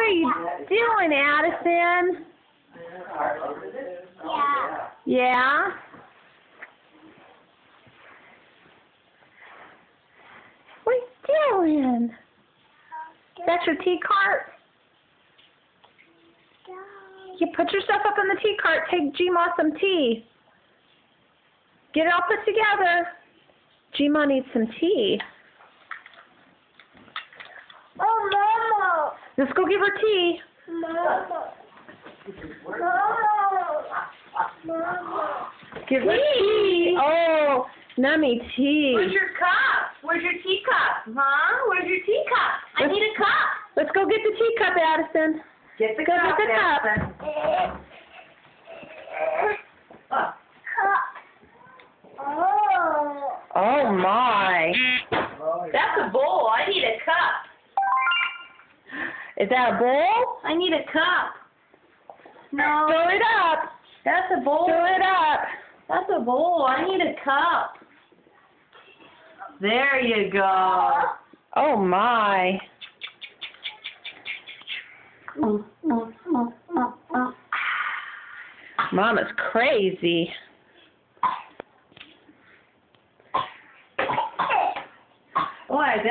are you doing, Addison? Yeah. Yeah? What are you doing? That's your tea cart? You put your stuff up in the tea cart. Take G-Ma some tea. Get it all put together. G-Ma needs some tea. Oh, Mama. Let's go give her tea. Mama. Mama. Mama. Give her tea. Oh, nummy tea. Where's your cup? Where's your teacup? Huh? Where's your teacup? I need a cup. Let's go get the teacup, Addison. Get the Go cup. get the cup. Addison. Cup. Oh. Oh, my. That's a bowl. I need a cup. Is that a bowl? I need a cup. No. Fill it up. That's a bowl. Fill it up. That's a bowl. I need a cup. There you go. Oh, my. Mama's crazy. Boy,